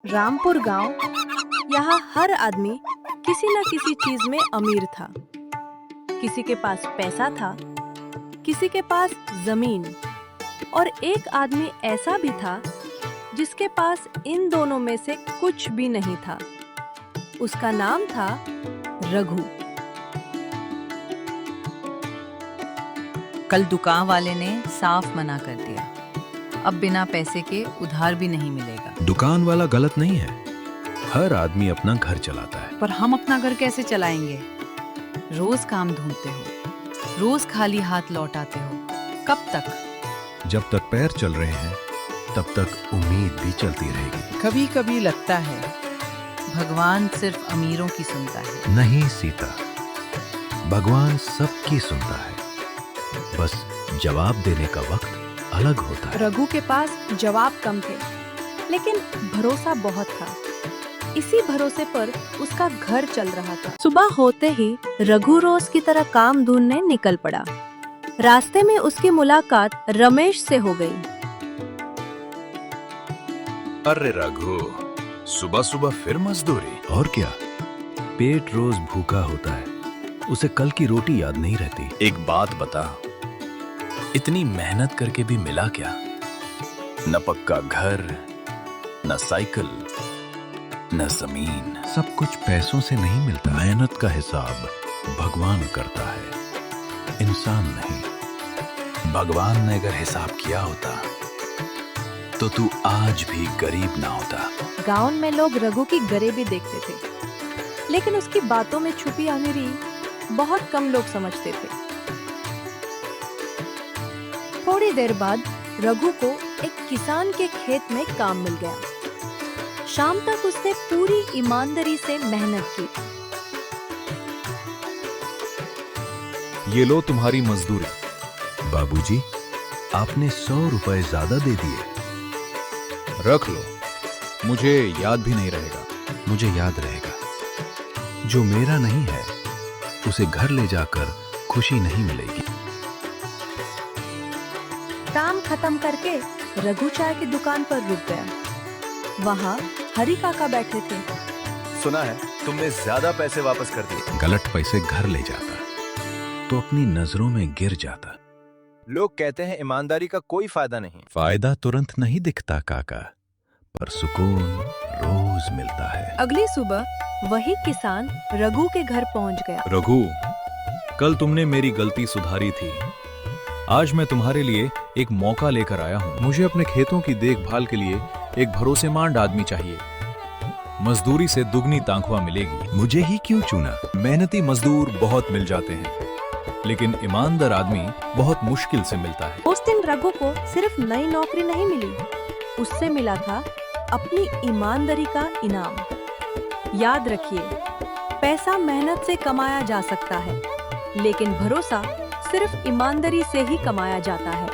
रामपुर गांव। यहाँ हर आदमी किसी न किसी चीज में अमीर था। किसी के पास पैसा था, किसी के पास जमीन, और एक आदमी ऐसा भी था जिसके पास इन दोनों में से कुछ भी नहीं था। उसका नाम था रघु। कल दुकान वाले ने साफ मना कर दिया, अब बिना पैसे के उधार भी नहीं मिलेगा। दुकान वाला गलत नहीं है, हर आदमी अपना घर चलाता है। पर हम अपना घर कैसे चलाएंगे? रोज काम ढूंढते हो, रोज खाली हाथ लौट आते हो, कब तक? जब तक पैर चल रहे हैं तब तक उम्मीद भी चलती रहेगी। कभी कभी लगता है भगवान सिर्फ अमीरों की सुनता है। नहीं सीता, भगवान सबकी सुनता है, बस जवाब देने का वक्त अलग होता है। रघु के पास जवाब कम थे, लेकिन भरोसा बहुत था। इसी भरोसे पर उसका घर चल रहा था। सुबह होते ही रघु रोज की तरह काम ढूंढने निकल पड़ा। रास्ते में उसकी मुलाकात रमेश से हो गई। अरे रघु, सुबह सुबह फिर मजदूरी? और क्या, पेट रोज भूखा होता है, उसे कल की रोटी याद नहीं रहती। एक बात बता, इतनी मेहनत करके भी मिला क्या? न पक्का घर, न साइकिल, न जमीन। सब कुछ पैसों से नहीं मिलता। मेहनत का हिसाब भगवान करता है, इंसान नहीं। भगवान ने अगर हिसाब किया होता तो तू आज भी गरीब ना होता। गांव में लोग रघु की गरीबी देखते थे, लेकिन उसकी बातों में छुपी अमीरी बहुत कम लोग समझते थे। थोड़ी देर बाद रघु को एक किसान के खेत में काम मिल गया। शाम तक उसने पूरी ईमानदारी से मेहनत की। ये लो तुम्हारी मजदूरी। बाबूजी, आपने 100 रुपए ज्यादा दे दिए। रख लो, मुझे याद भी नहीं रहेगा। मुझे याद रहेगा। जो मेरा नहीं है उसे घर ले जाकर खुशी नहीं मिलेगी। काम खत्म करके रघु चाय की दुकान पर रुक गया। वहाँ हरी काका बैठे थे। सुना है तुमने ज्यादा पैसे वापस कर दिए। गलत पैसे घर ले जाता तो अपनी नजरों में गिर जाता। लोग कहते हैं ईमानदारी का कोई फायदा नहीं। फायदा तुरंत नहीं दिखता काका, पर सुकून रोज मिलता है। अगली सुबह वही किसान रघु के घर पहुंच गया। रघु, कल तुमने मेरी गलती सुधारी थी। आज मैं तुम्हारे लिए एक मौका लेकर आया हूँ। मुझे अपने खेतों की देखभाल के लिए एक भरोसेमंद आदमी चाहिए। मजदूरी से दुगनी तनख्वाह मिलेगी। मुझे ही क्यों चुना? मेहनती मजदूर बहुत मिल जाते हैं, लेकिन ईमानदार आदमी बहुत मुश्किल से मिलता है। उस दिन रघु को सिर्फ नई नौकरी नहीं मिली, उससे मिला था अपनी ईमानदारी का इनाम। याद रखिए, पैसा मेहनत से कमाया जा सकता है, लेकिन भरोसा सिर्फ ईमानदारी से ही कमाया जाता है।